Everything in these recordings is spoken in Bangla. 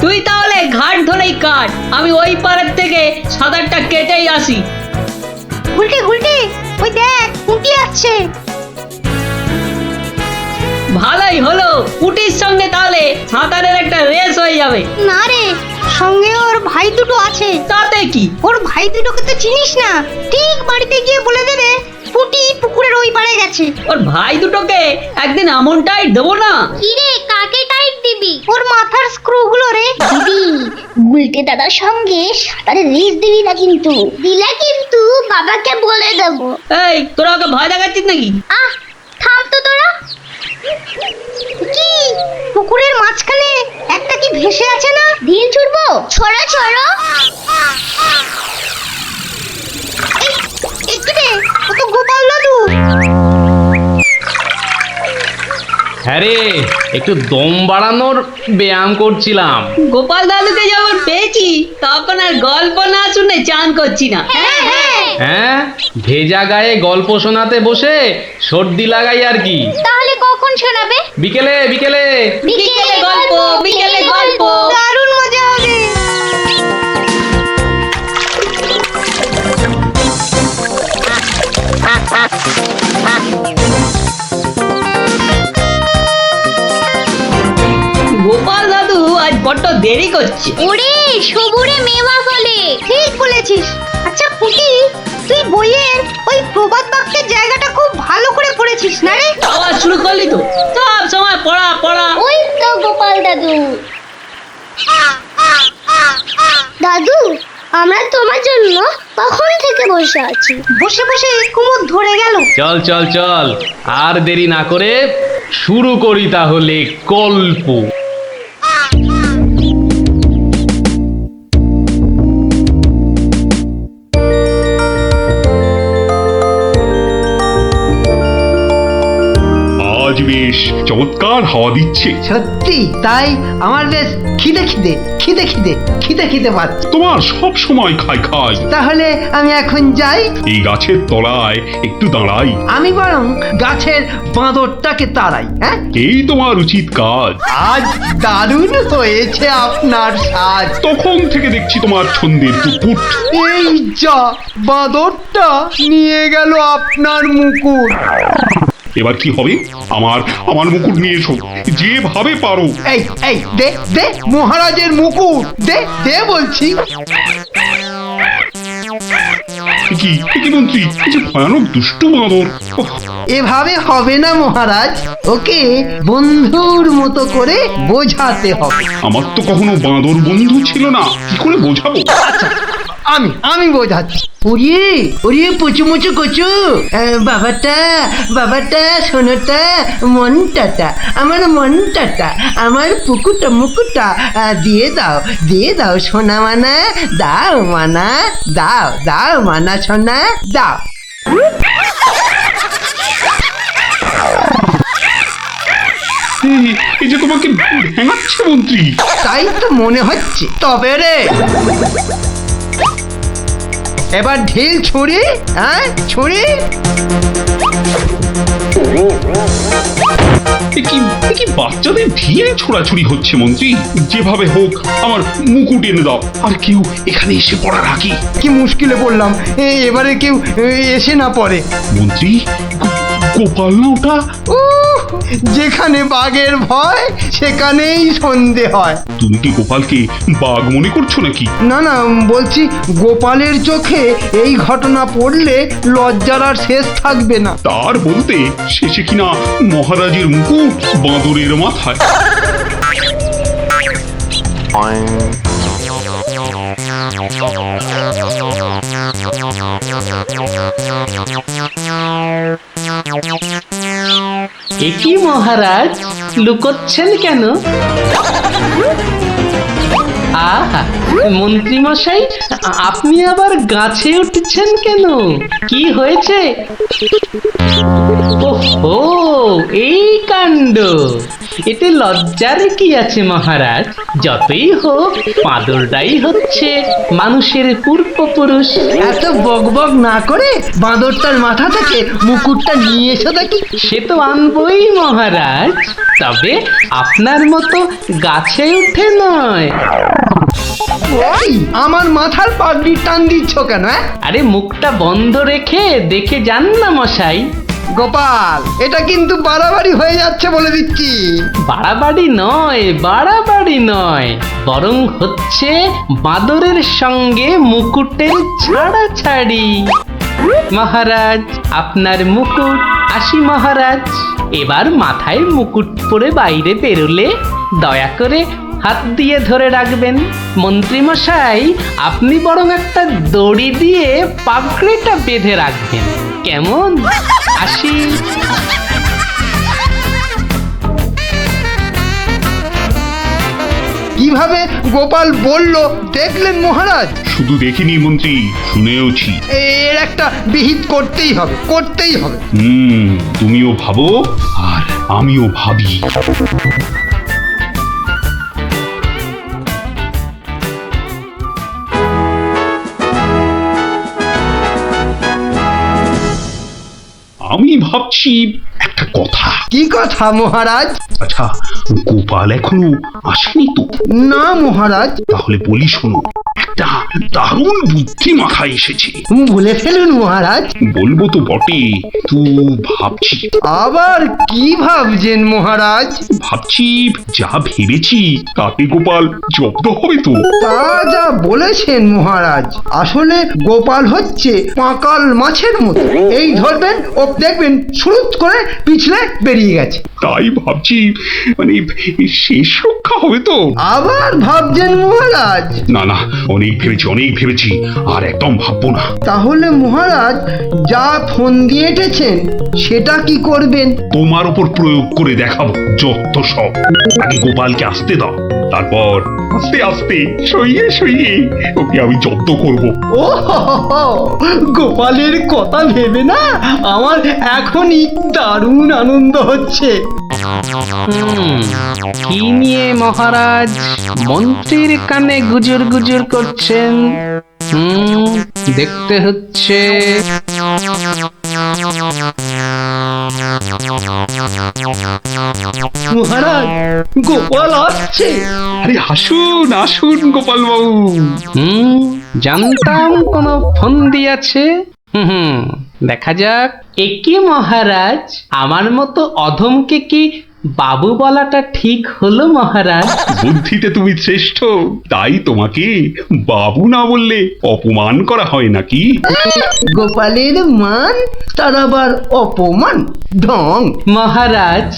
তুই তাহলে ঘাট ধরেই কাট, আমি ওই পাড়ের থেকে সাঁতারটা কেটেই আসি। গুলটে গুলটে, ওই দেখ পুঁটি আসছে। ভালোই হলো, পুটির সঙ্গে তাহলে সাঁতারের একটা রেস হয়ে যাবে। না রে, সঙ্গে ওর ভাই দুটো আছে। তাতে কি? ওর ভাই দুটোকে তো চিনিস না, ঠিক বাড়িতে গিয়ে বলে দেবে পুঁটি পুকুরের ওই পাড়ে গেছে। ওর ভাই দুটোকে একদিন এমনটাই দেবো না। কি রে, কাকে টাইট দিবি? ওর মাথার স্ক্রু গুলো রে। দিদি, গুলটে দাদার সঙ্গে সাঁতারে রেস দিবি না কিন্তু। দিলে কিন্তু বাবাকে বলে দেবো। এই, তোরা ওকে ভয় দেখাচ্ছিস নাকি? আহ, থাম তো তোরা। কি পুকুরের মাঝখানে একটা কি ভেসে আছে না? ঢিল ছুড়বো? ছড়ো ছড়ো। একটু রে, ও তো গোপাল দাদু। হ্যাঁ রে, একটু দম বাড়ানোর ব্যায়াম করছিলাম। গোপাল দাদুকে যখন পেয়েছি তখন আর গল্প না শুনে চান করছি না। হ্যাঁ, ভেজা গায়ে গল্প শোনাতে বসে সর্দি লাগাই আর কি। তাহলে কখন শোনাবে? বিকেলে বিকেলে। বিকেলে গল্প, বিকেলে গল্প। দারুণ মজা হবে। গোপাল দাদু আজ বড্ড দেরি করছে। ওরে সবুরে মেওয়া ফলে। ঠিক বলেছিস। আচ্ছা পুটি, তুই বইয়ের ওই প্রবাদ বাক্যের জায়গাটা খুব ভালো করে পড়েছিস না রে? আবার শুরু করলি তো, সব সময় পড়া পড়া। ওই তো গোপাল দাদু। দাদু, আমরা তোমার জন্য কখন থেকে বসে আছি। বসে বসে কুমোদ ধরে গেল। চল চল চল, আর দেরি না করে শুরু করি তাহলে গল্প। আজ বেশ চমৎকার হাওয়া দিচ্ছে। সত্যি তাই, আমার বেশ খিদে খিদে খিদে খিদে খিদে খিদে পাচ্ছে। তোমার সব সময় খাই খাই। তাহলে আমি এখন যাই। এই গাছের তলায় একটু দাঁড়াই। আমি বরং গাছের বাঁদরটাকে তাড়াই। হ্যাঁ, এই তোমার উচিত কাজ। আজ দারুণ হয়েছে আপনার সাজ। তখন থেকে দেখছি তোমার ছন্দের পুকুট। এই যা, বাঁদরটা নিয়ে গেল আপনার মুকুট। এবার কি হবে? আমার আমার মুকুট নিয়ে এসো, যেভাবে পারো। এই এই দে দে মহারাজের মুকুট, দে দে বলছি। কি কি মন্ত্রী, এই যে ভয়ানক দুষ্ট বাঁদর। ওহ, এভাবে হবে না মহারাজ, ওকে বন্ধুর মতো করে বোঝাতে হবে। আমার তো কখনো বাঁদর বন্ধু ছিল না, কি করে বোঝাবো? আমি বোঝাচ্ছি। ওরে ওরে পুচু মুচু কচু, বাবাটা বাবাটা, সোনাটা, মনটাটা, আমার মনটাটা, আমার পুকুটা মুকুটা, দিয়ে দাও সোনা মানা, দাও মানা, দাও দাও মানা সোনা, দাও। এই যে তোমাকে ভেঙাচ্ছে মন্ত্রী। তাই তো মনে হচ্ছে। তবে রে, এবার ঢিল ছুরি, হ্যাঁ ছুরি। এ কি বাচ্চাদের ঢিল ছোড়াছুড়ি হচ্ছে মন্ত্রী? যেভাবে হোক আমার মুকুট এনে দাও, আর কেউ এখানে এসে পড়ার আগে। কি মুশকিলে পড়লাম, এবারে কেউ এসে না পড়ে। মন্ত্রী, গোপাল না ওটা? যেখানে বাঘের ভয় সেখানেই সন্ধে হয়। তুমি কি গোপালকে বাঘ মনে করছো নাকি? না না, বলছি গোপালের চোখে এই ঘটনা পড়লে লজ্জার আর শেষ থাকবে না। তার বলতে শেষে কিনা মহারাজের মুকুট বাঁদরের মাথায়। একই মহারাজ, লুকোচ্ছেন কেন? আহা, মন্ত্রী মশাই, আপনি আবার গাছে উঠছেন কেন? কি হয়েছে? ওহো, এই কাণ্ড। এতে লজ্জার কি আছে মহারাজ? যতই হোক বাঁদরটাই হচ্ছে মানুষের পূর্বপুরুষ। এত বকবক না করে বাঁদরটার মাথা থেকে মুকুটটা নিয়ে এসো দেখি। সে তো আনবই মহারাজ। তবে আপনার মতো গাছে উঠে নয়। ওই আমার মাথার পাগড়ি টান দিচ্ছ কেন? আরে মুখটা বন্ধ রেখে দেখে যান না মশাই। গোপাল, এটা কিন্তু বাড়াবাড়ি হয়ে যাচ্ছে বলে দিচ্ছি। বাড়াবাড়ি নয়, বাড়াবাড়ি নয়, বরং হচ্ছে বাদরের সঙ্গে মুকুটের ছাড়াছাড়ি। মহারাজ, আপনার মুকুট। আসি মহারাজ, এবার মাথায় মুকুট পরে বাইরে বেরোলে দয়া করে হাত দিয়ে ধরে রাখবেন। মন্ত্রী মশাই, আপনি বরং একটা দড়ি দিয়ে পাগড়িটা বেঁধে রাখবেন, কেমন? আসি। কিভাবে গোপাল বলল দেখলেন মহারাজ? শুধু দেখিনি মন্ত্রী, শুনেওছি। এর একটা বিহিত করতেই হবে, করতেই হবে। তুমিও ভাবো আর আমিও ভাবি। আমি ভাবছি একটা কথা। কি কথা মহারাজ? আচ্ছা, গোপাল এখনো আসেনি তো? না মহারাজ। তাহলে বলি শোনো, একটা দারুণ বুদ্ধি মাথায় এসেছে। বলে ফেলুন মহারাজ। বলবো তো বটে, তো ভাবছি। আবার কি ভাবছেন মহারাজ? ভাবছি যা ভেবেছি তাতে গোপাল জব্দ হবে তো? তা যা বলেছেন মহারাজ, আসলে গোপাল হচ্ছে পাঁকাল মাছের মতো। এই ধরবেন ও দেখবেন সুরুত করে পিছলে বেরিয়ে গেছে। তাই ভাবছি, মানে শেষ রক্ষা হবে তো? আবার ভাবছেন মহারাজ? না না, অনেক ভেবেছি, আর একদম ভাববো না। তাহলে মহারাজ যা ফোন দিয়ে এঁটেছেন সেটা কি করবেন? তোমার উপর প্রয়োগ করে দেখাবো যত সব। আগে গোপালকে আসতে দাও, তারপর আস্তে আস্তে সইয়ে ওকে আমি জব্দ করব। ও হো হো হো, গোপালের কথা ভেবে না আমার এখনই দারুণ আনন্দ হচ্ছে। কি নিয়ে মহারাজ মন্ত্রীর কানে গুজর গুজর করছেন? দেখতে হচ্ছে। মহারাজ, গোপাল আসছে। আরে আসুন গোপাল বাবু। জানতাম কোনো ফোন দিয়েছে। দেখা যাক। একি মহারাজ, আমার মতো অধমকে কি বাবু বলাটা ঠিক হলো মহারাজ? বুদ্ধিতে তুমি শ্রেষ্ঠ, তাই তোমাকে বাবু না বললে অপমান করা হয় নাকি? গোপালের মান তার আবার অপমান, ঢং। মহারাজ,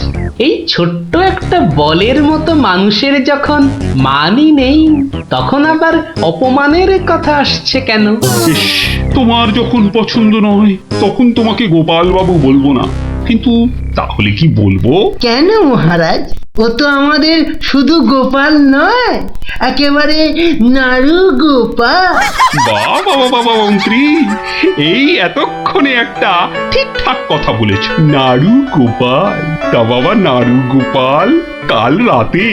এই ছোট্ট একটা বলের মতো মানুষের যখন মানই নেই, তখন আবার অপমানের কথা আসছে কেন? ইস, তোমার যখন পছন্দ নয় তখন তোমাকে গোপাল বাবু বলবো না, কিন্তু তাহলে কি বলবো? কেন মহারাজ? ও তো আমাদের শুধু গোপাল নয়, একেবারে নাড়ু গোপাল। বাবা মন্ত্রী, এই এতক্ষণে একটা ঠিকঠাক কথা বলেছ। নাড়ু গোপাল, তা বাবা নাড়ু গোপাল, কাল রাতে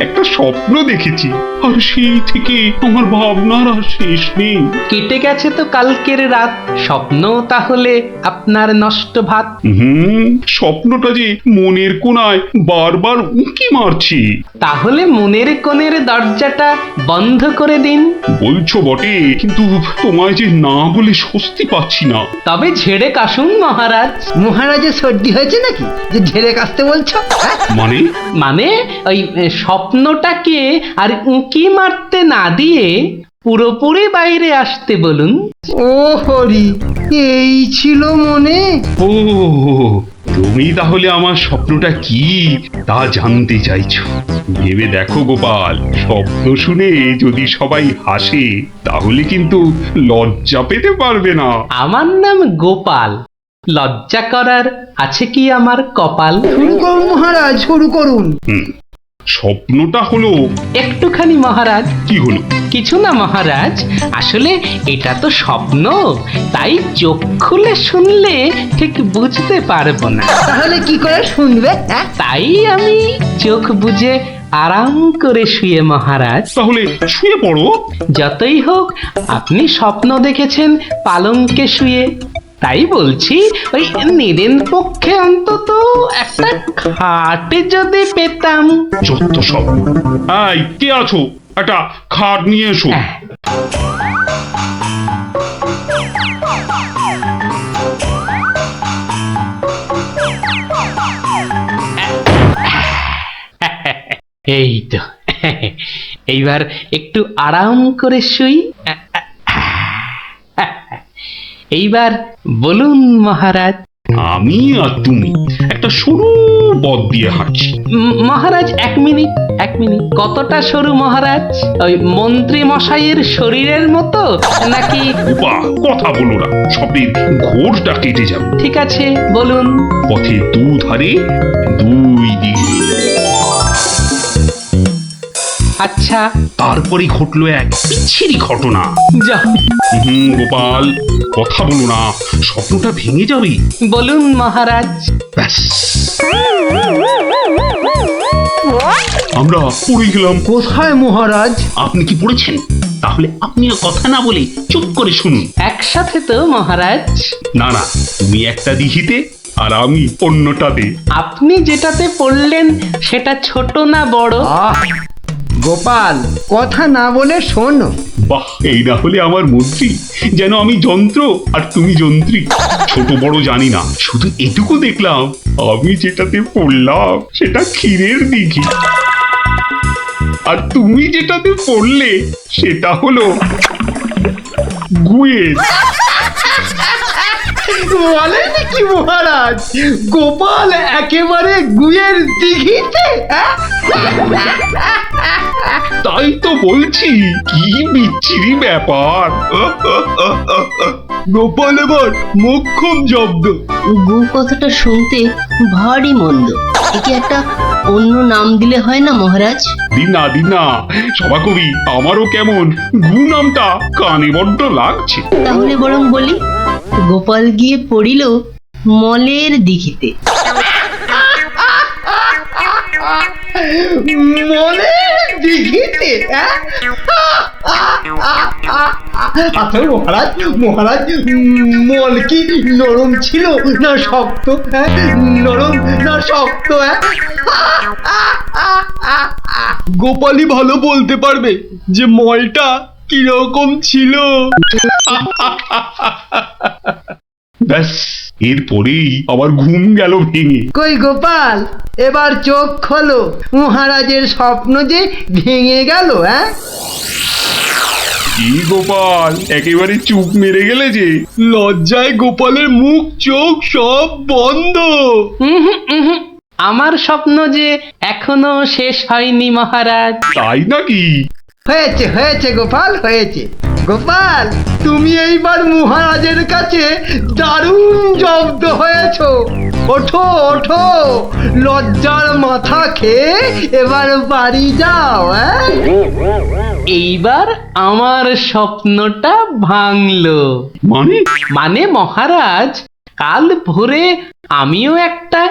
একটা স্বপ্ন দেখেছি, আর সেই থেকে আমার ভাবনার আর শেষ নেই। কেটে গেছে তো কালকের রাত, স্বপ্ন তাহলে আপনার নষ্ট ভাত। স্বপ্নটা যে মনের কোণায় বারবার উঁকি মারছি। তাহলে মনের কোণের দরজাটা বন্ধ করে দিন। বলছো বটে, কিন্তু তোমায় যে না বলে স্বস্তি পাচ্ছি না। তবে ঝেড়ে কাশুন মহারাজ। মহারাজের সর্দি হয়েছে নাকি যে ঝেড়ে কাশতে বলছো? মানে ওই স্বপ্নটাকে আর উঁকি মারতে না দিয়ে পুরোপুরি বাইরে আসতে বলুন। ও হরি, এই ছিল মনে? ও, তুমি তাহলে আমার স্বপ্নটা কি তা জানতে চাইছো? ভেবে দেখো গোপাল, স্বপ্ন শুনে যদি সবাই হাসে তাহলে কিন্তু লজ্জা পেতে পারবে না। আমার নাম গোপাল, লজ্জা করার আছে কি আমার কপাল? শুরু করুন মহারাজ, শুরু করুন। স্বপ্নটা হলো একটুখানি মহারাজ। কি হলো? কিছু না মহারাজ, আসলে এটা তো স্বপ্ন, তাই চোখ খুলে শুনলে ঠিক বুঝতে পারবো না। তাহলে কি করে শুনবে? তাই আমি চোখ বুজে আরাম করে শুয়ে মহারাজ। তাহলে শুয়ে পড়ো। যতই হোক আপনি স্বপ্ন দেখেছেন পালঙ্কে শুয়ে, তাই বলছি ওই নিদেন পক্ষে অন্তত একটা খাটে যদি পেতাম। যত সব। এই কে আছো, একটা খাট নিয়ে এসো। এই তো, এইবার একটু আরাম করে শুই। এইবার বলুন মহারাজ। আমি আর তুমি একটা সরু পথ দিয়ে হাঁটছি। মহারাজ এক মিনিট। কতটা সরু মহারাজ? ওই মন্ত্রী মশাইয়ের শরীরের মতো নাকি? বাহ, কথা বলো না, সবের ঘোরটা কেটে যাবে। ঠিক আছে, বলুন। পথের দুধারে দুই দিকে। আচ্ছা, তারপরে ঘটলো এক বিচ্ছিরি ঘটনা। যা গোপাল, কথা বলো না, স্বপ্নটা ভেঙে যাবে। বলুন মহারাজ। ব্যাস, আমরা পড়ে গেলাম। কোথায় মহারাজ? আপনি কি পড়েছেন? তাহলে আপনিও কথা না বলে চুপ করে শুনুন। একসাথে তো মহারাজ? না না, তুমি একটা দিঘিতে আর আমি অন্যটাতে। আপনি যেটাতে পড়লেন সেটা ছোট না বড়? আহ, গোপাল, কথা না বলে শোনো। বাহ, এই না হলে আমার মন্ত্রী, যেন আমি যন্ত্র আর তুমি যন্ত্রী। ছোট বড় জানি না, শুধু এটুকু দেখলাম, আমি যেটাতে পড়লাম সেটা ক্ষীরের দিঘি, আর তুমি যেটাতে পড়লে সেটা হলো গুয়ের। বলে নাকি মহারাজ, গোপাল একেবারে গুয়ের দিঘিতে? তাই তো বলছি, কি বিচ্ছিরি ব্যাপার। গোপাল এবার মোক্ষম জব্দ। গু কথাটা শুনতে ভারী মন্দ। একে একটা অন্য নাম দিলে হয় না মহারাজ? দিন না সভাকবি, আমারও কেমন গু নামটা কানে বড্ড লাগছে। তাহলে বরং বলি, গোপাল গিয়ে পড়িল মলের দিঘিতে। মনে দিঘিতে? আচ্ছা মহারাজ, মল কি নরম ছিল না শক্ত? নরম না শক্ত? গোপালই ভালো বলতে পারবে যে মলটা কিরকম ছিল। ব্যাস, এরপরেই আমার ঘুম গেল ভেঙে। কই গোপাল, এবার চোখ খোলো, মহারাজের স্বপ্ন যে ভেঙে গেল। কি গোপাল, একেবারে চুপ মেরে গেলে যে। লজ্জায় গোপালের মুখ চোখ সব বন্ধ। আমার স্বপ্ন যে এখনো শেষ হয়নি মহারাজ। তাই নাকি? হয়েছে গোপাল, হয়েছে। গোপাল, তুমি এইবার মহারাজের কাছে দারুণ জব্দ হয়েছো। ওঠো, লজ্জার মাথা খেয়ে এবার বাড়ি যাও। এইবার আমার স্বপ্নটা ভাঙলো। মানে মহারাজ, কাল ভোরে আমিও একটা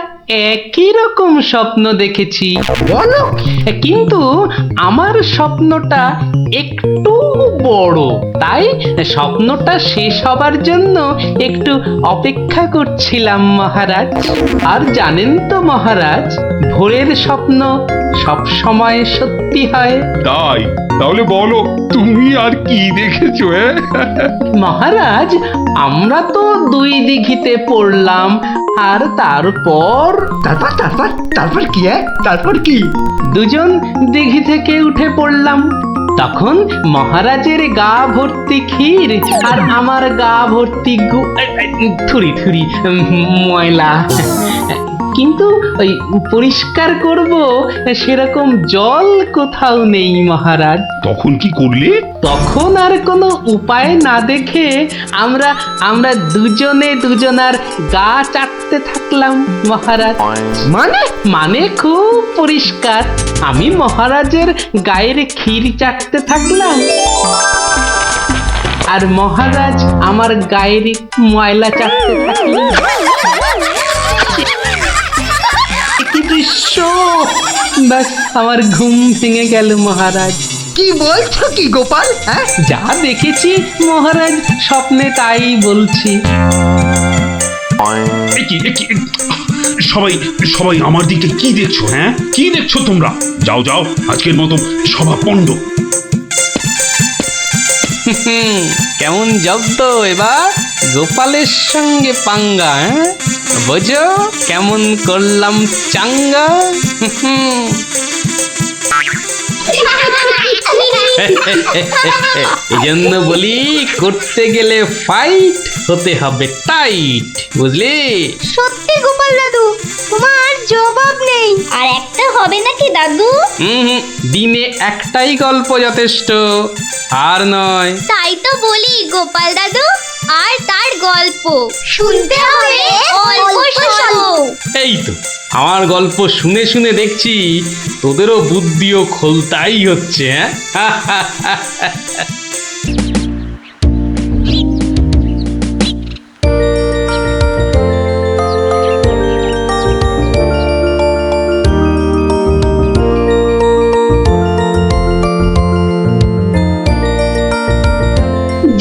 একই রকম স্বপ্ন দেখেছি। বলো? কিন্তু আমার স্বপ্নটা একটু বড়, তাই স্বপ্নটা শেষ হবার জন্য একটু অপেক্ষা করছিলাম মহারাজ। আর জানেন তো মহারাজ, ভোরের স্বপ্ন সব সময় সত্যি হয়। তাই? তাহলে বলো, তুমি আর কি দেখেছো? মহারাজ, আমরা তো দুই দিঘিতে পড়লাম, আর তারপর তারপর কি? দুজন দিঘি থেকে উঠে পড়লাম। তখন মহারাজের গা ভর্তি ক্ষীর আর আমার গা ভর্তি থুরি ময়লা। কিন্তু ওই পরিষ্কার করব সেরকম জল কোথাও নেই মহারাজ। তখন কি করলে? তখন আর কোনো উপায় না দেখে আমরা দুজনার গা চাটতে থাকলাম মহারাজ। মানে খুব পরিষ্কার। আমি মহারাজের গায়ের ক্ষীর চাটতে থাকলাম, আর মহারাজ আমার গায়ের ময়লা চাটতে থাকলেন। কি দৃশ্য! ব্যাস, আমার ঘুম ভেঙে গেল মহারাজ। কি বলছো কি গোপাল? যা দেখেছি মহারাজ, স্বপ্নে তাই বলছি। এ কি, সবাই সবাই আমার দিকে কি দেখছো? হ্যাঁ, কি দেখছো তোমরা? যাও যাও, আজকের মতো সভা পণ্ড। কেমন জব্দ এবার গোপালের সঙ্গে পাঙ্গা, হ্যাঁ? বোঝো কেমন করলাম চাঙ্গা। এই জন্য বলি, করতে গেলে ফাইট হতে হবে টাইট, বুঝলি? সত্যি গোপাল দাদু, তোমার জবাব নেই। আর একটা হবে নাকি দাদু? দিনে একটাই গল্প যথেষ্ট, আর নয়। তাই তো বলি গোপাল দাদু, আর তার গল্প শুনতে হবে অল্প স্বল্প। এই তো আমার গল্প শুনে শুনে দেখছি তোদেরও বুদ্ধিও খোলতাই হচ্ছে, হ্যাঁ?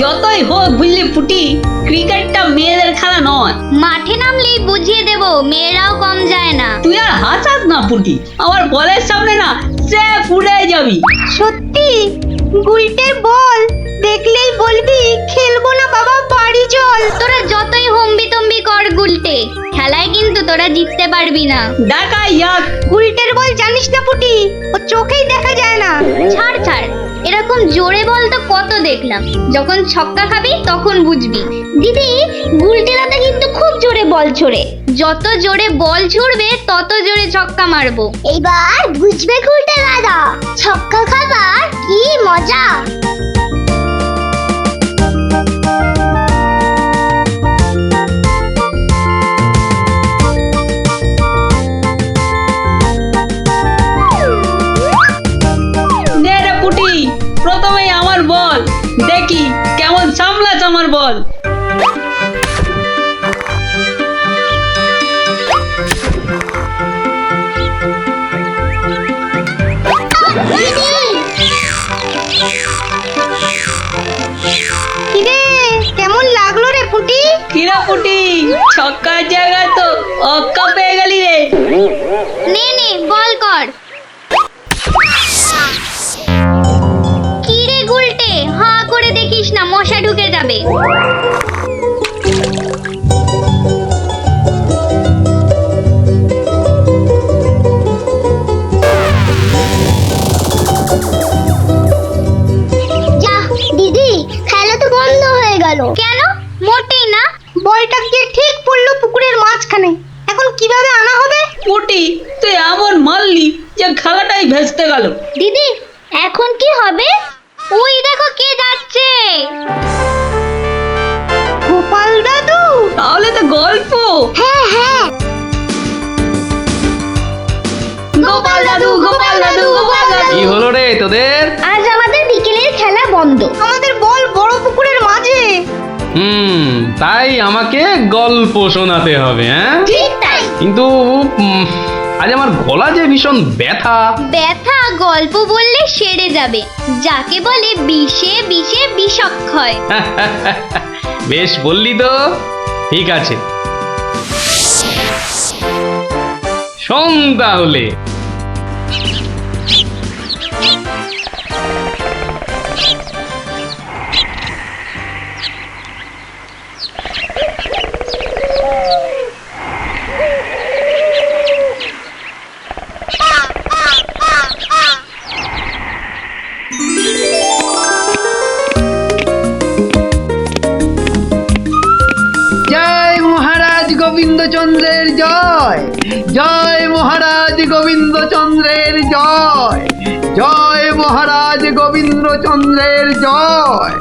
যতই হোক বুঝলি পুটি, ক্রিকেটটা মেয়েদের খেলা নয়। মাঠে নামলেই বুঝিয়ে দেব, মেয়েরাও কম যায় না। তুই আর হাসাস না পুটি, আমার বলের সামনে না সে পুড়ে যাবি। সত্যি গুলটের বল দেখলেই বলবি খেলবো না বাবা, বাড়ি চল। তোরা যতই হম্বি তম্বি কর গুলটে, খেলায় কিন্তু তোরা জিততে পারবি না। ডাকা ইয়াক। গুলটের বল জানিস না পুটি, ও চোখেই দেখা যায় না। ছাড় ছাড়, এরকম জোরে বল তো কত দেখলাম। যখন ছক্কা খাবি তখন বুঝবি। দিদি, গুলটে দাদা কিন্তু খুব জোরে বল ছোড়ে। যত জোরে বল ছুড়বে তত জোরে ছক্কা মারবো। এইবার বুঝবে গুলটে দাদা, ছক্কা খাবার কি মজা। নে রে পুটি, প্রথমেই আমার বল, দেখি কেমন সামলাস আমার বল। কিরে, কেমন লাগলো রে পুটি? কিরা পুটি, ছক্কার জায়গায় তো অক্কা পেয়ে গেলি রে। নে নে বল কর। কি রে গুলটে, হাঁ করে দেখিস না, মশা ঢুকে যাবে। যা দিদি, খেলা তো বন্ধ হয়ে গেল। কেন? মোটেই না। বলটা গিয়ে ঠিক পড়লো পুকুরের মাঝখানে, এখন কিভাবে আনা হবে? পুটি, তুই এমন মারলি যে খেলাটাই ভেস্তে গেল। দিদি, এখন কি হবে? ওই দেখো কে যাচ্ছে। গোপাল দাদু। তাহলে তো গল্প। হ্যাঁ হ্যাঁ, গোপাল দাদু, গোপাল দাদু, গোপাল দাদু। কি হলো রে তোদের? আজ আমাদের বিকেলের খেলা বন্ধ। আমাদের বল বড় পুকুরের মাঝে। তাই আমাকে গল্প শোনাতে হবে, হ্যাঁ? ঠিক তাই। কিন্তু আজ আমার গলা যে ভীষণ ব্যথা। ব্যথা গল্প বললে সেরে যাবে, যাকে বলে বিষে বিষে বিষক্ষয়। বেশ বললি তো, ঠিক আছে, শোন তাহলে। জয় মহারাজ গোবিন্দচন্দ্রের জয়, জয় মহারাজ গোবিন্দচন্দ্রের জয়, জয় মহারাজ গোবিন্দচন্দ্রের জয়,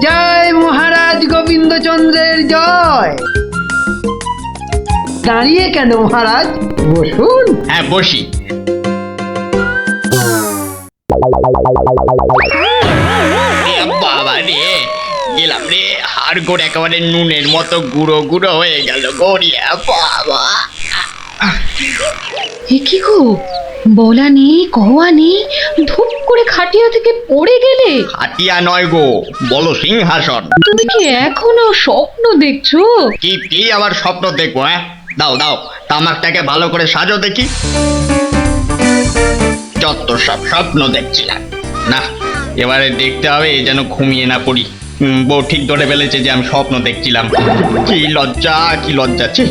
জয় মহারাজ গোবিন্দচন্দ্রের জয়। দাঁড়িয়ে কেন মহারাজ, বসুন। হ্যাঁ বসি। বাবা রে, গেলাম রে, হাড় গোড় একেবারে নুনের মতো গুঁড়ো গুঁড়ো হয়ে গেল গড়িয়া। বাবা, এ কি গো, বলা নেই কওয়া নেই, ধূপ করে খাটিয়া থেকে পড়ে গেলে। হাতিয়া নয় গো, বলো সিংহাসন। তুমি কি এখনো স্বপ্ন দেখছো? কি আবার স্বপ্ন দেখবো? হ্যাঁ, দাও দাও তামাকটাকে ভালো করে সাজো দেখি। যত সব স্বপ্ন দেখছিলাম, না এবারে দেখতে হবে যেন ঘুমিয়ে না পড়ি। বউ ঠিক ধরে ফেলেছে যে আমি স্বপ্ন দেখছিলাম। কি লজ্জা ছি।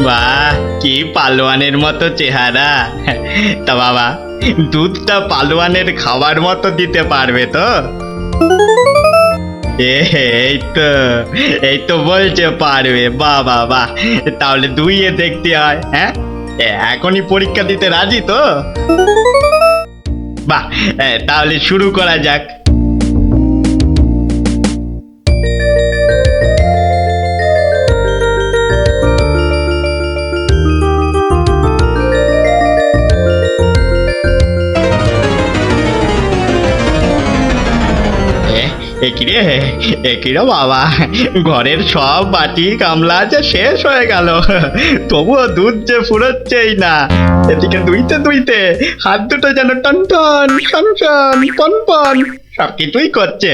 বাহ, কি পালোয়ানের মতো চেহারা। তা বাবা, দুধটা পালোয়ানের খাবার মতো দিতে পারবে তো? এই তো বলছে পারবে। বাহ, তাহলে দুইয়ে দেখতে হয়। হ্যাঁ, এখনই পরীক্ষা দিতে রাজি তো? বাহ, তাহলে শুরু করা যাক। একিরে বাবা, ঘরের সব বাটি গামলা যে শেষ হয়ে গেল, তবুও দুধ যে ফুরোচ্ছেই না। এদিকে দুইতে হাত দুটো যেন টন টন টন টন পন পন সব কিছুই করছে।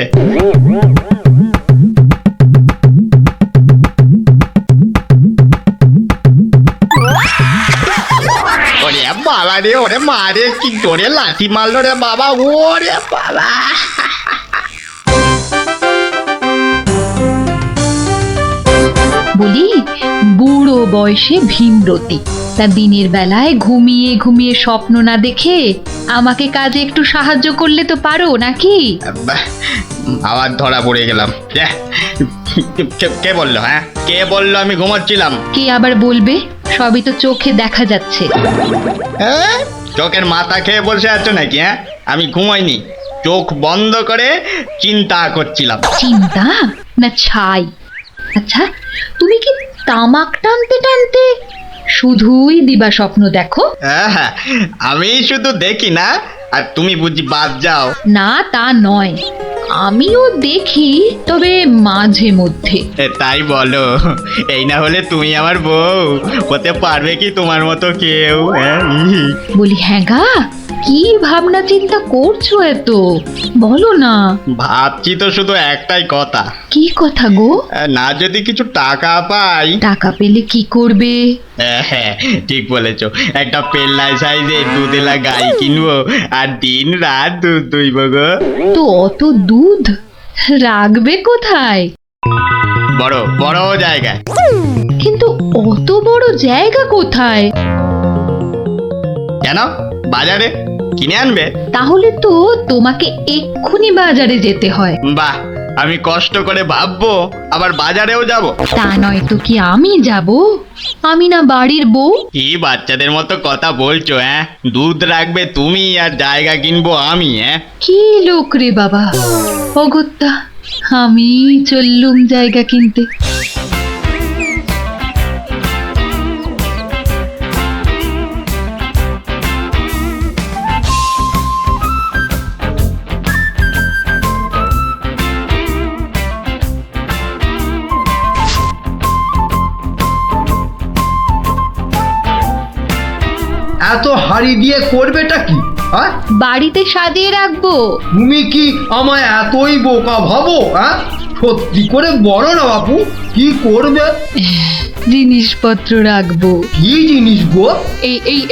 ওরে বাবা রে, ওরে মা রে, কি জোরে লাথি মারলো রে বাবা, ওরে বাবা। বলি, বুড়ো বয়সে ভীমরতি, তা দিনের বেলায় ঘুমিয়ে ঘুমিয়ে স্বপ্ন না দেখে আমাকে কাজে একটু সাহায্য করলে তো পারো নাকি? আবার ধরা পড়ে গেলাম। কে বললো? হ্যাঁ, কে বললো আমি ঘুমাচ্ছিলাম? কে আবার বলবে? সবই তো চোখে দেখা যাচ্ছে। চোখের মাথা খেয়ে বসে আছো নাকি? হ্যাঁ, আমি ঘুমাইনি, চোখ বন্ধ করে চিন্তা করছিলাম। চিন্তা না ছাই? আচ্ছা, তুমি কি তামাক টানতে টানতে শুধুই দিবা স্বপ্ন দেখো? হ্যাঁ, আমি শুধু দেখি না, আর তুমি বুঝি বাদ যাও? না, তা নয়, আমিও দেখি, তবে মাঝে মধ্যে। তাই বলো? এই না হলে তুমি আমার বউ হতে পারবে কি তোমার মতো কেউ? বলি, হ্যাঁ গা, কি ভাবনা চিন্তা করছো এত? বলো না। ভাবছি তো শুধু একটাই কথা। কি কথা গো? না যদি কিছু টাকা পাই। টাকা পেলে কি করবে? হ্যাঁ, ঠিক বলেছো, একটা পেল্লাই সাইজে দুধেলা গাই কিনবো আর দিন রাত দুধ দুইব গো। তো অত দুধ রাখবে কোথায়? বড় জায়গায়। কিন্তু অত বড় জায়গা কোথায়? কেন, বাজারে কিনে আনবে? তাহলে তো তোমাকে এক্ষুনি বাজারে যেতে হয়। বাহ, আমি কষ্ট করে ভাববো আবার বাজারেও যাব? তা নয় তো কি আমি যাব? আমি না বাড়ির বউ? কি বাচ্চাদের মতো কথা বলছো? হ্যাঁ, দুধ রাখবে তুমি আর জায়গা কিনবো আমি? হ্যাঁ, কি লোক রে বাবা, অগত্যা আমি চললুম জায়গা কিনতে। এত হাড়ি দিয়ে করবেটা কি? হ্যাঁ, বাড়িতে সাজিয়ে রাখবো। তুমি কি আমায় এতই বোকা ভাবো? হ্যাঁ, সত্যি করে বলো না বাপু, কি করবে? জিনিসপত্র রাখবো। কি জিনিস গো?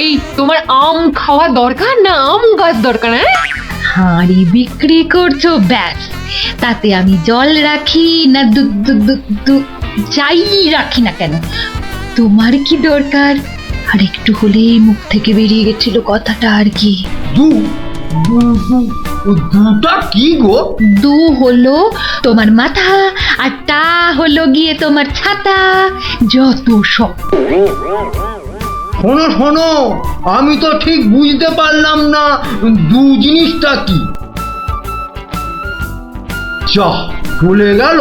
এই তোমার আম খাওয়া দরকার না আম গাছ দরকার? হ্যাঁ, হাঁড়ি বিক্রি করছো, ব্যাস। তাতে আমি জল রাখি না দুধ যাই রাখি না কেন, তোমার কি দরকার? আর একটু হলেই মুখ থেকে বেরিয়ে গেছিল কথাটা আর কি। দুটা কি গো? দু হলো তোমার মাথা, আর টা হলো গিয়ে তোমার ছাতা, যত সব। শোনো, আমি তো ঠিক বুঝতে পারলাম না দু জিনিসটা কি। যা চলে গেল,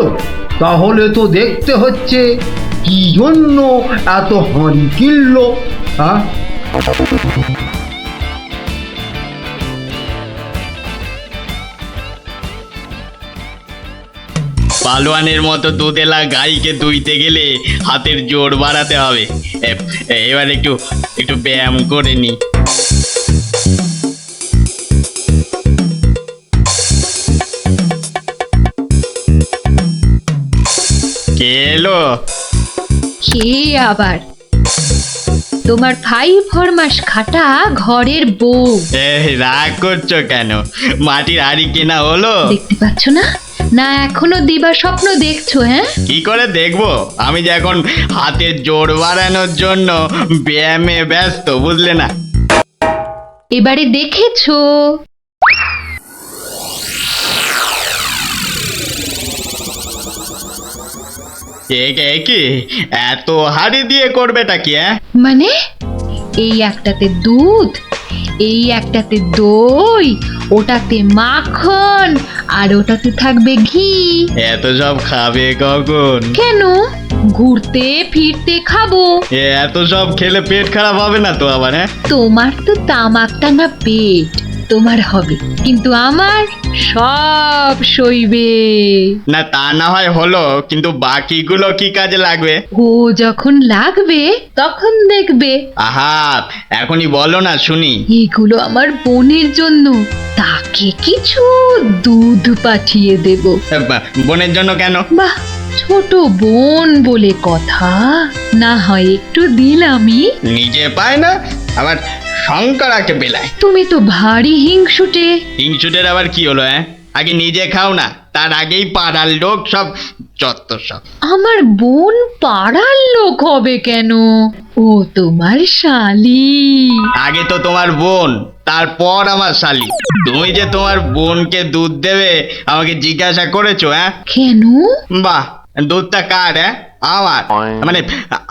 তাহলে তো দেখতে হচ্ছে কি জন্য এত হাঁড়ি কিনলো। হ্যাঁ, পালোয়ানের মতো দুধেলা গাইকে দুইতে গেলে হাতের জোর বাড়াতে হবে। এবার একটু একটু ব্যায়াম করে নি। কে এলো? কে আবার? তোমার 5 ফরমাস খাটা ঘরের বউ। রাগ করছো কেন? মাটির হাড়ি কেনা হলো? দেখতে পাচ্ছ না? না এখনো দিবা স্বপ্ন দেখছো? হ্যাঁ, কি করে দেখবো? আমি যে এখন হাতের জোর বাড়ানোর জন্য ব্যায়ামে ব্যস্ত, বুঝলে না? এবারে দেখেছো? কি এত হাড়ি দিয়ে করবেটা কি? মানে এই একটাতে দুধ, এই একটাতে দই, ওটাতে মাখন, আর ওটাতে থাকবে ঘি। এত সব খাবে কখন? কেন? ঘুরতে ফিরতে খাবো। এত সব খেলে পেট খারাপ হবে না তো আবার? তোমার তো তামাক টানা পেট, তোমার হবে, কিন্তু আমার সব সইবে। না তা না হয় হলো, কিন্তু বাকিগুলো কি কাজে লাগবে? ও যখন লাগবে তখন দেখবে। আহা, এখনই বলো না শুনি। এগুলো আমার বোনের জন্য, তাকে কিছু দুধ পাঠিয়ে দেব। বোনের জন্য কেন? বাহ, ছোট বোন বলে কথা, না হয় একটু দিলামই। নিজে পায় না, আবার শঙ্করাকে বেলায়। তুমি তো ভারী হিংসুটে। হিংসুটের আবার কি হলো? আগে নিজে খাও না, তার আগেই পাড়ার লোক সব যত সব। আমার বোন পাড়ার লোক হবে কেন? ও তোমার শালি। আগে তো তোমার বোন, তারপর আমার শালি। তুমি যে তোমার বোনকে দুধ দেবে আমাকে জিজ্ঞাসা করেছো? কেন? বাহ, দুধটা কার? আমার, মানে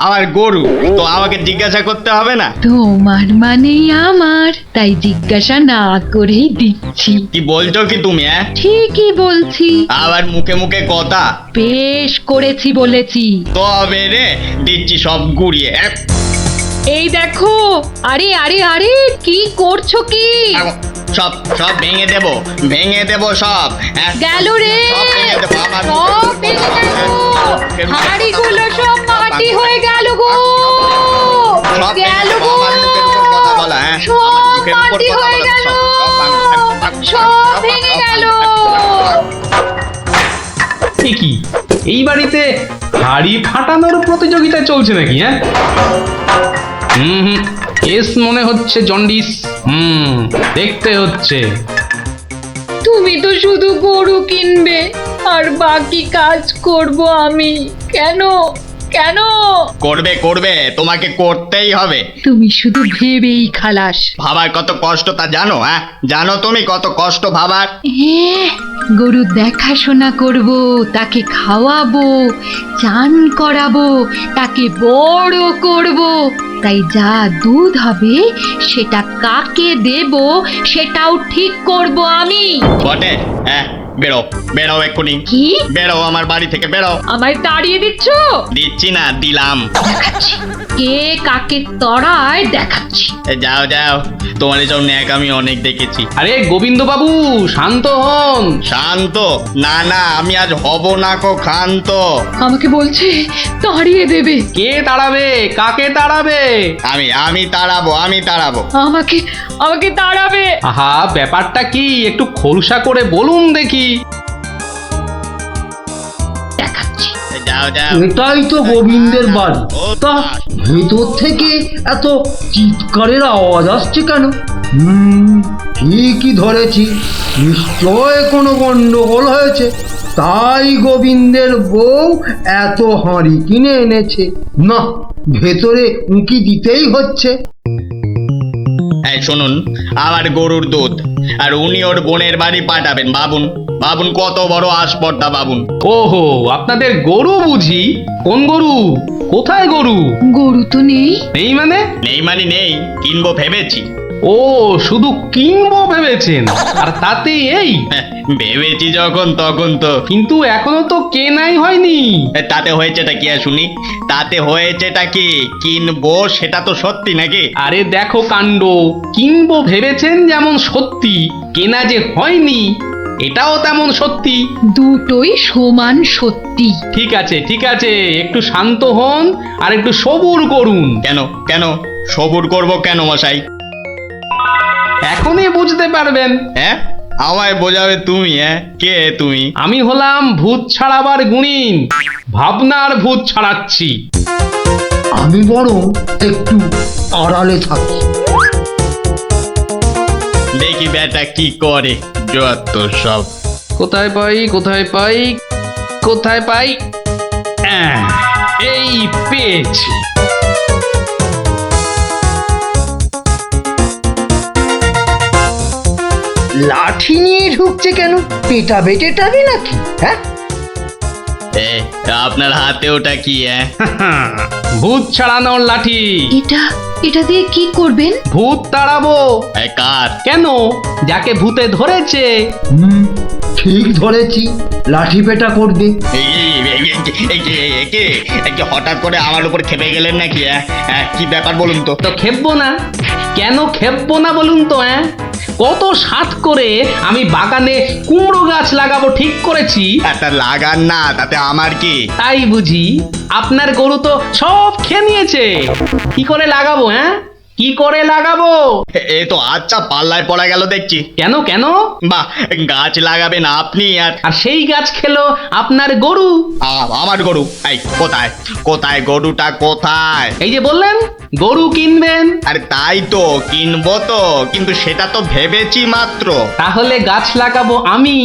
আমার গরু, তো আমাকে জিজ্ঞাসা করতে হবে না? তোমার মানেই আমার, তাই জিজ্ঞাসা না করেই দিচ্ছি। কি বলছো কি তুমি? ঠিকই বলছি। আবার মুখে মুখে কথা। বেশ করেছি বলেছি। তবে রে দিচ্ছি সব গুড়িয়ে। এই দেখো, আরে আরে আরে, কি করছো কি? সব সব ভেঙে দেবো, ভেঙে দেবো সব। গেল রে, সব ভেঙে দেবো, আমার সব ভেঙে গেল, হাঁড়িগুলো সব মাটি হয়ে গেল গো, সব গেল গো, আমার মুখের উপর কথা বলা। সব মাটি হয়ে গেল, সব ভেঙে গেল। কি এই বাড়িতে হাড়ি ফাটানোর প্রতিযোগিতা চলছে নাকি? হুম, এস মনে হচ্ছে জন্ডিস। দেখতে হচ্ছে। তুমি তো শুধু গরু কিনবে আর বাকি কাজ করব আমি। কেন কেন? করবে করবে, তোমাকে করতেই হবে। তুমি শুধু ভেবেই খালাস। ভাবার কত কষ্ট তা জানো? জানো তুমি কত কষ্ট ভাবার? গরু দেখাশোনা করব, তাকে খাওয়াবো, চান করাবো, তাকে বড় করব, তাই যা দুধ হবে সেটা কাকে দেব সেটাও ঠিক করব আমি। বটে? বেরো বেরো এক্ষুনি। কি? বেরো আমার বাড়ি থেকে, বেরো। আমায় তাড়িয়ে দিচ্ছ? দিচ্ছি না, দিলাম। দেখাচ্ছি কে কাকে তড়ায়, দেখাচ্ছি। যাও যাও, তোমার এসব ন্যাক আমি অনেক দেখেছি। আরে গোবিন্দ বাবু, শান্ত হন। শান্ত? না না, আমি আজ হব না কো ক্ষান্ত। আমাকে বলছে তাড়িয়ে দেবে। কে তাড়াবে? কাকে তাড়াবে? আমি তাড়াবো, আমি তাড়াবো। আমাকে আমাকে তাড়াবে। আহা, ব্যাপারটা কি একটু খোলসা করে বলুন দেখি। দেখাচ্ছি। যাও যাও। এটাই তো গোবিন্দের বাড়ি। তা ভেতর থেকে এত চিৎকারের আওয়াজ আসছে কেন? ঠিকই ধরেছি, নিশ্চয় কোনো গন্ডগোল হয়েছে, তাই গোবিন্দের বউ এত হাঁড়ি কিনে এনেছে। না, ভেতরে উঁকি দিতেই হচ্ছে। এই শুনুন, আমার গরুর দুধ, আর উনি ওর বোনের বাড়ি পাঠাবেন। ভাবুন ভাবুন কত বড় আসপর্দা, ভাবুন। ওহো, আপনাদের গরু বুঝি? কোন গরু? কোথায় গরু? গরু তো নেই। নেই মানে? নেই মানে নেই, কিনবো ভেবেছি। ও, শুধু কিনবো ভেবেছেন? আর তাতে এই? ভেবেছি যখন তখন তো। কিন্তু এখনো তো কেনাই হয়নি। তাতে হয়েছেটা কি শুনি? তাতে হয়েছেটা কি? কিনবো সেটা তো সত্যি নাকি? আরে দেখো কাণ্ড, কিনবো ভেবেছেন যেমন সত্যি, কেনা যে হয়নি এটাও তেমন সত্যি। দুটোই সমান সত্যি। ঠিক আছে ঠিক আছে, একটু শান্ত হন আর একটু সবুর করুন। কেন কেন সবুর করব কেন মশাই? এখনই বুঝতে পারবেন। হ্যাঁ, আমায় বোঝাবে তুমি? হ্যাঁ, কে তুমি? আমি হলাম ভূত ছাড়াবার গুণিন, ভাবনার ভূত ছাড়াচ্ছি। আমি বরং একটু আড়ালে থাকি। দেখি বেটা কি করে, যত সব। কোথায় পাই কোথায় পাই কোথায় পাই, এই পেয়েছি। লাঠি নিয়ে ঢুকছে কেন? পেটাবে টেটাবে নাকি? হ্যাঁ, এ, আপনার হাতে ওটা কি? হ্যাঁ, ভূত ছাড়ানোর লাঠি। এটা দিয়ে কি করবেন? ভূত তাড়াবো। এ, কার? কেন? যাকে ভূতে ধরেছে। ঠিক ধরেছি, লাঠি পেটা করবে। হঠাৎ করে আমার উপর খেপে গেলেন নাকি? কি ব্যাপার বলুন তো? তো খেপবো না কেন? খেপবো না বলুন তো? কত সাত করে আমি বাগানে কুমড়ো গাছ লাগাবো ঠিক করেছি। তা লাগান না, তাতে আমার কি? তাই বুঝি? আপনার গরু তো সব খেয়ে নিয়েছে। কি করে লাগাবো? কি করে লাগাবো? এ তো আচ্ছা পাল্লায় পড়া গেল দেখছি। কেন কেন? বাহ, গাছ লাগাবেন আপনি আর আর সেই গাছ খেলো আপনার গরু। আমার গরু? এই কোথায় কোথায় গরুটা কোথায়? এই যে বললেন গরু কিনবেন। আরে তাই তো কিনবো তো, কিন্তু সেটা তো ভেবেছি মাত্র। তাহলে গাছ লাগাবো আমি,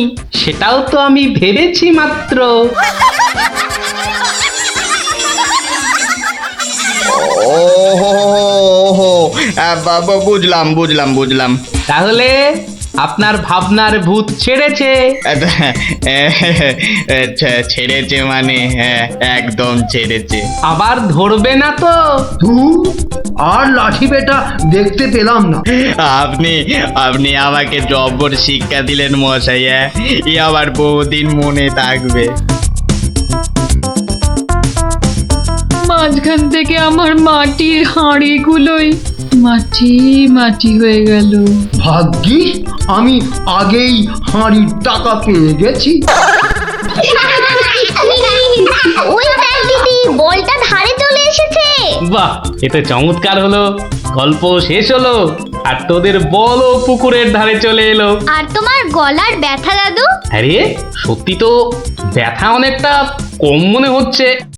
সেটাও তো আমি ভেবেছি মাত্র। ওহো, বুঝলাম বুঝলাম বুঝলাম। তাহলে আপনার ভাবনার ভূত ছেড়েছে। ছেড়েছে মানে? হ্যাঁ, একদম ছেড়েছে। আবার ধরবে না তো? আর লাঠি পেটা দেখতে পেলাম না। আপনি আপনি আমাকে জব্বর শিক্ষা দিলেন মশাই। এ আবার বহুদিন মনে থাকবে। মাঝখান থেকে আমার মাটির হাঁড়িগুলোই মাটি মাটি হয়ে গেল। ভাগ্যিস আমি আগেই হাঁড়ির টাকা পেয়ে গেছি। ওই দেখ দিদি, বলটা ধারে চলে এসেছে। বাহ, এটা চমৎকার হলো। গল্প শেষ হলো আর তোদের বলও পুকুরের ধারে চলে এলো। আর তোমার গলার ব্যথা দাদু? আরে সত্যি তো ব্যথা অনেকটা কম মনে হচ্ছে।